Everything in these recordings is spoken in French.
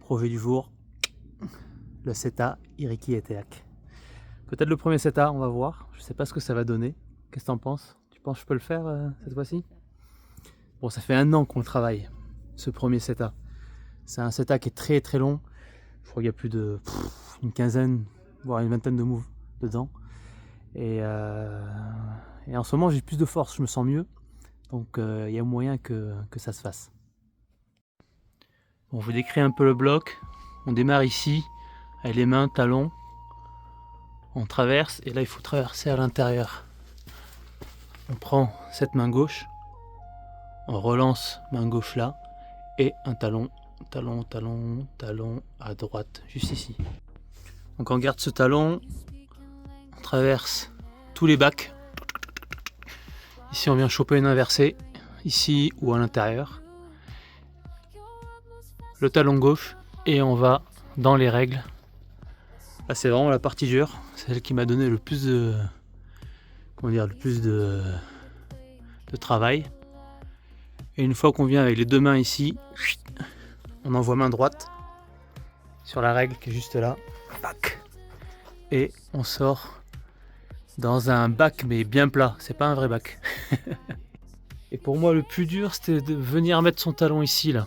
projet du jour, le CETA Iriki et Teak. Peut-être le premier CETA, on va voir. Je sais pas ce que ça va donner. Qu'est-ce que t'en penses? Tu penses que je peux le faire cette fois-ci? Bon, ça fait 1 an qu'on le travaille, ce premier CETA. C'est un CETA qui est très très long. Je crois qu'il y a plus de une quinzaine, voire une vingtaine de moves dedans. Et en ce moment, j'ai plus de force, je me sens mieux. Donc il y a moyen que ça se fasse. Bon, je vous décris un peu le bloc. On démarre ici, avec les mains, talons. On traverse, et là il faut traverser à l'intérieur. On prend cette main gauche, on relance main gauche là, et un talon, talon, talon, talon à droite, juste ici. Donc on garde ce talon, on traverse tous les bacs. Ici on vient choper une inversée, ici ou à l'intérieur. Le talon gauche, et on va dans les règles. Là c'est vraiment la partie dure, c'est celle qui m'a donné le plus de... comment dire, le plus de travail. Et une fois qu'on vient avec les deux mains ici, on envoie main droite sur la règle qui est juste là. Et on sort dans un bac mais bien plat, c'est pas un vrai bac. Et pour moi le plus dur c'était de venir mettre son talon ici là.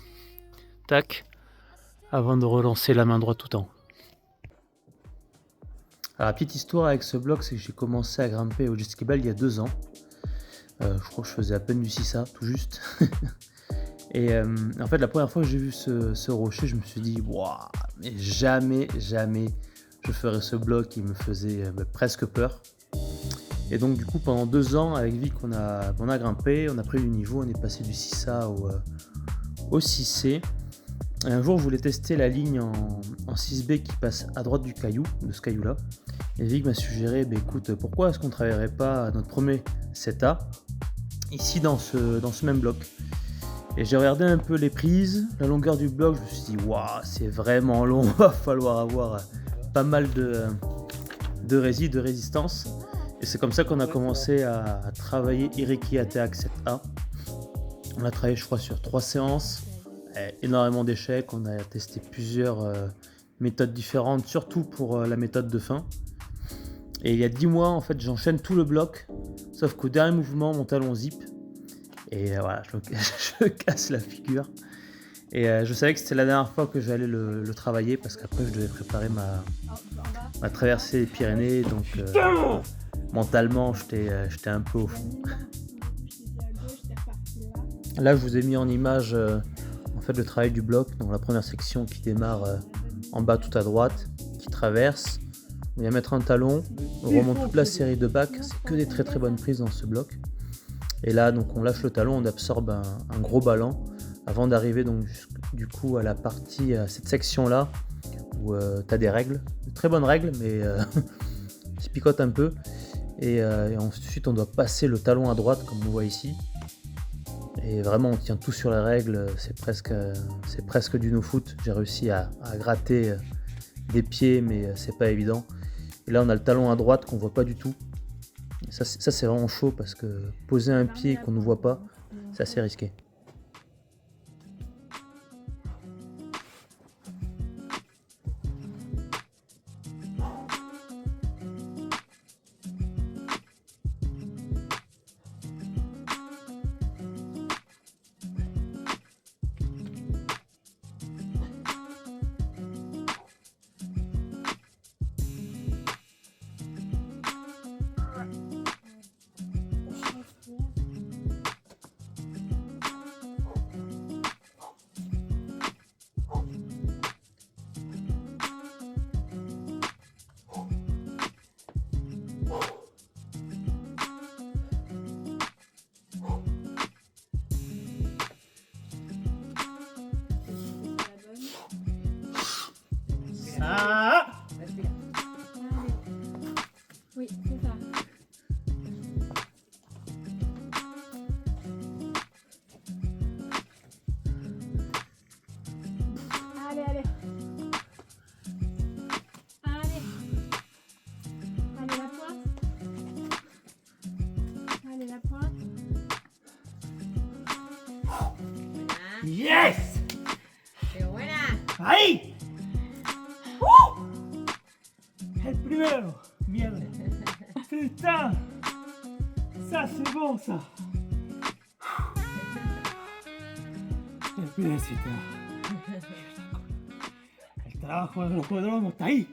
Tac. Avant de relancer la main droite tout en haut. Alors la petite histoire avec ce bloc, c'est que j'ai commencé à grimper au jet ski ball il y a 2 ans. Je crois que je faisais à peine du 6A, tout juste. Et en fait, la première fois que j'ai vu ce rocher, je me suis dit, waouh, mais jamais je ferais ce bloc. Il me faisait presque peur. Et donc, du coup, pendant 2 ans, avec Vic, on a grimpé, on a pris du niveau, on est passé du 6A au 6C. Et un jour, je voulais tester la ligne en 6B qui passe à droite du caillou, de ce caillou-là. Et Vic m'a suggéré, bah, écoute, pourquoi est-ce qu'on ne travaillerait pas notre premier CETA ici dans ce même bloc? Et j'ai regardé un peu les prises, la longueur du bloc, je me suis dit, waouh, c'est vraiment long, va falloir avoir pas mal de résistance. Et c'est comme ça qu'on a commencé à travailler Iriki et Teak 7A. On a travaillé, je crois, sur 3 séances, énormément d'échecs, on a testé plusieurs méthodes différentes, surtout pour la méthode de fin. Et il y a 10 mois, en fait, j'enchaîne tout le bloc, sauf qu'au dernier mouvement, mon talon zip. Et voilà, je casse la figure. Et je savais que c'était la dernière fois que j'allais le travailler, parce qu'après, je devais préparer ma traversée des Pyrénées. Donc, mentalement, j'étais un peu au fond. Là, je vous ai mis en image en fait, le travail du bloc. Donc, la première section qui démarre en bas tout à droite, qui traverse. On vient mettre un talon, on remonte toute la série de bacs, c'est que des très bonnes prises dans ce bloc. Et là, donc on lâche le talon, on absorbe un gros ballon avant d'arriver donc du coup à la partie, à cette section-là où tu as des règles, de très bonnes règles, mais qui picotent un peu. Et ensuite, on doit passer le talon à droite, comme on voit ici. Et vraiment, on tient tout sur les règles, c'est presque du no-foot. J'ai réussi à gratter des pieds, mais c'est pas évident. Et là on a le talon à droite qu'on voit pas du tout. Et ça c'est vraiment chaud parce que poser un pied qu'on ne voit pas, c'est assez risqué. Ah! Oui, c'est ça. Allez, allez. Allez. Allez, la pointe. Allez, la pointe. Yes! C'est voilà. Aïe! Primero, bien. Putain, ça c'est bon ça. Felicita. El trabajo de los podromos está ahí.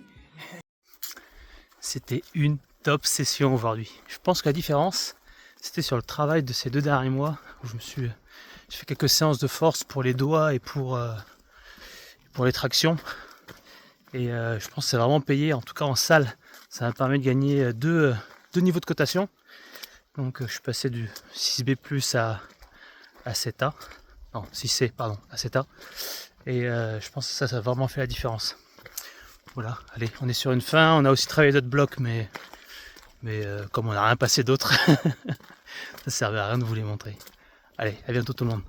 C'était une top session aujourd'hui. Je pense que la différence, c'était sur le travail de ces 2 derniers mois où j'ai fait quelques séances de force pour les doigts et pour les tractions. Et je pense que c'est vraiment payé, en tout cas en salle. Ça m'a permis de gagner deux niveaux de cotation. Donc je suis passé du 6B+ à 7A. Non, 6C, pardon, à 7A. Et je pense que ça a vraiment fait la différence. Voilà, allez, on est sur une fin. On a aussi travaillé d'autres blocs, mais comme on n'a rien passé d'autre, ça servait à rien de vous les montrer. Allez, à bientôt tout le monde.